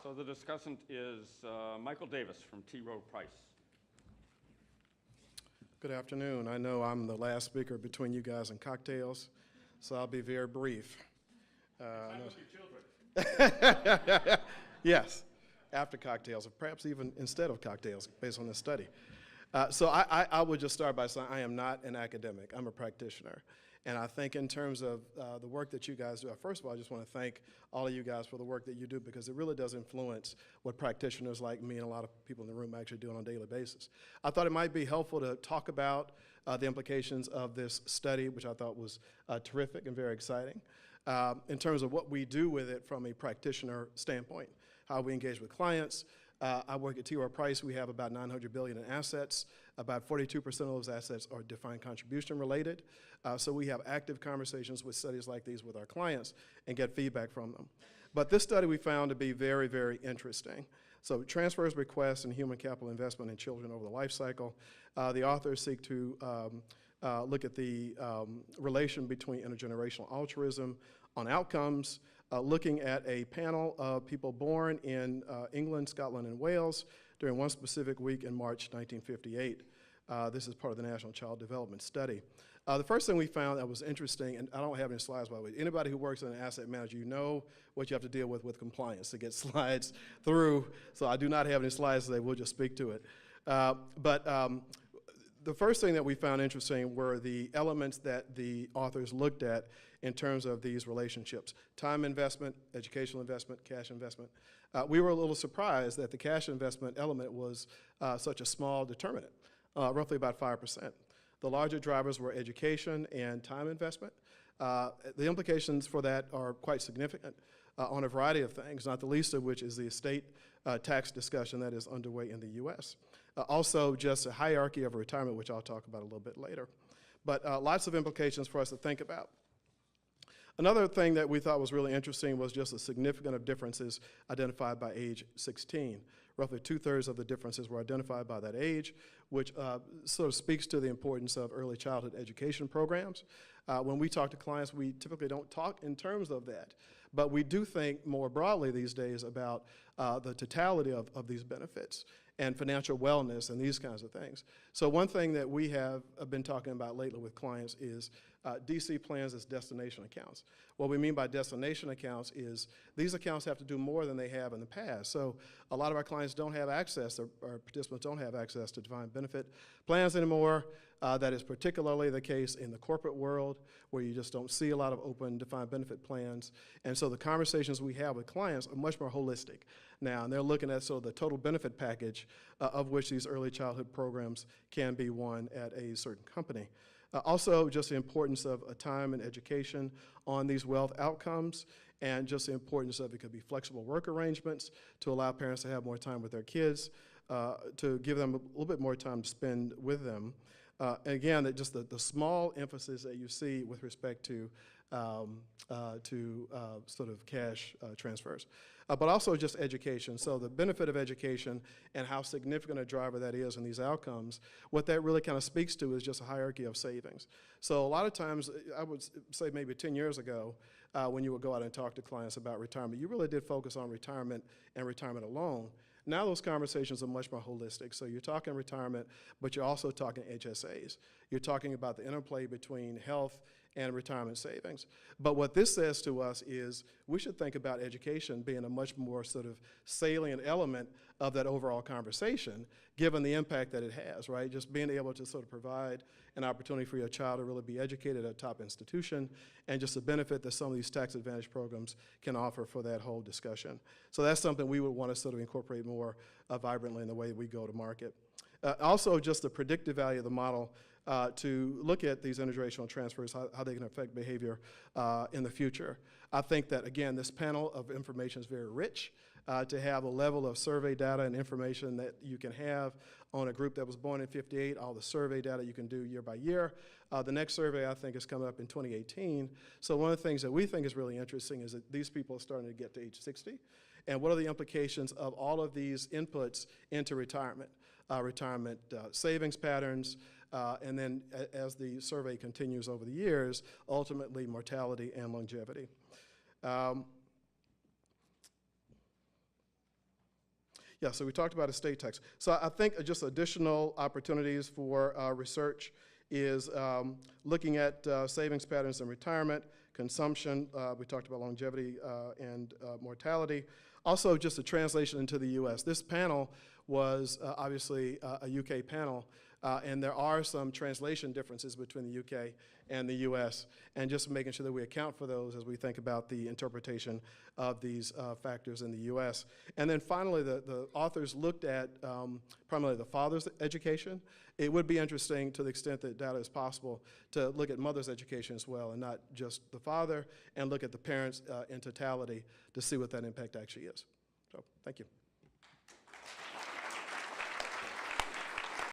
So the discussant is Michael Davis from T. Rowe Price. Good afternoon. I know I'm the last speaker between you guys and cocktails, so I'll be very brief. Time with your children. Yes, after cocktails, or perhaps even instead of cocktails, based on this study. So I would just start by saying I am not an academic. I'm a practitioner. And I think in terms of the work that you guys do, first of all, I just want to thank all of you guys for the work that you do, because it really does influence what practitioners like me and a lot of people in the room actually do on a daily basis. I thought it might be helpful to talk about the implications of this study, which I thought was terrific and very exciting, in terms of what we do with it from a practitioner standpoint, how we engage with clients. I work at T. Rowe Price. We have about $900 billion in assets. About 42% of those assets are defined contribution related. So we have active conversations with studies like these with our clients and get feedback from them. But this study we found to be very, very interesting. So transfers, bequests, and human capital investment in children over the life cycle. The authors seek to look at the relation between intergenerational altruism on outcomes, looking at a panel of people born in England, Scotland, and Wales during one specific week in March 1958. This is part of the National Child Development Study. The first thing we found that was interesting, and I don't have any slides by the way, anybody who works in an asset manager, you know what you have to deal with compliance to get slides through, so I do not have any slides today, we'll just speak to it. The first thing that we found interesting were the elements that the authors looked at in terms of these relationships: time investment, educational investment, cash investment. We were a little surprised that the cash investment element was such a small determinant, roughly about 5%. The larger drivers were education and time investment. The implications for that are quite significant on a variety of things, not the least of which is the estate tax discussion that is underway in the US. Also just a hierarchy of retirement, which I'll talk about a little bit later. But lots of implications for us to think about. Another thing that we thought was really interesting was just the significance of differences identified by age 16. Roughly 2/3 of the differences were identified by that age, which sort of speaks to the importance of early childhood education programs. When we talk to clients, we typically don't talk in terms of that, but we do think more broadly these days about the totality of these benefits and financial wellness and these kinds of things. So one thing that we have been talking about lately with clients is DC plans as destination accounts. What we mean by destination accounts is these accounts have to do more than they have in the past. So a lot of our clients don't have access, or participants don't have access to defined benefit plans anymore. That is particularly the case in the corporate world, where you just don't see a lot of open defined benefit plans. And so the conversations we have with clients are much more holistic now, and they're looking at sort of the total benefit package of which these early childhood programs can be one at a certain company. Also, just the importance of time and education on these wealth outcomes, and just the importance of it could be flexible work arrangements to allow parents to have more time with their kids, to give them a little bit more time to spend with them. And again, that just the small emphasis that you see with respect to sort of cash transfers. But also just education. So the benefit of education and how significant a driver that is in these outcomes, what that really kind of speaks to is just a hierarchy of savings. So a lot of times, I would say maybe 10 years ago, when you would go out and talk to clients about retirement, you really did focus on retirement and retirement alone. Now those conversations are much more holistic. So you're talking retirement, but you're also talking HSAs. You're talking about the interplay between health and retirement savings. But what this says to us is we should think about education being a much more sort of salient element of that overall conversation, given the impact that it has, right? Just being able to sort of provide an opportunity for your child to really be educated at a top institution, and just the benefit that some of these tax advantage programs can offer for that whole discussion. So that's something we would want to sort of incorporate more vibrantly in the way we go to market. Also, just the predictive value of the model to look at these intergenerational transfers, how they can affect behavior in the future. I think that, again, this panel of information is very rich. To have a level of survey data and information that you can have on a group that was born in '58, all the survey data you can do year by year. The next survey, I think, is coming up in 2018. So one of the things that we think is really interesting is that these people are starting to get to age 60. And what are the implications of all of these inputs into retirement? Retirement savings patterns, and then as the survey continues over the years, ultimately mortality and longevity. Yeah, so we talked about estate tax. So I think just additional opportunities for research is looking at savings patterns in retirement, consumption. We talked about longevity and mortality. Also, just a translation into the U.S. This panel was obviously a UK panel, and there are some translation differences between the UK and the US, and just making sure that we account for those as we think about the interpretation of these factors in the US. And then finally, the authors looked at primarily the father's education. It would be interesting, to the extent that data is possible, to look at mother's education as well, and not just the father, and look at the parents in totality to see what that impact actually is. So, thank you.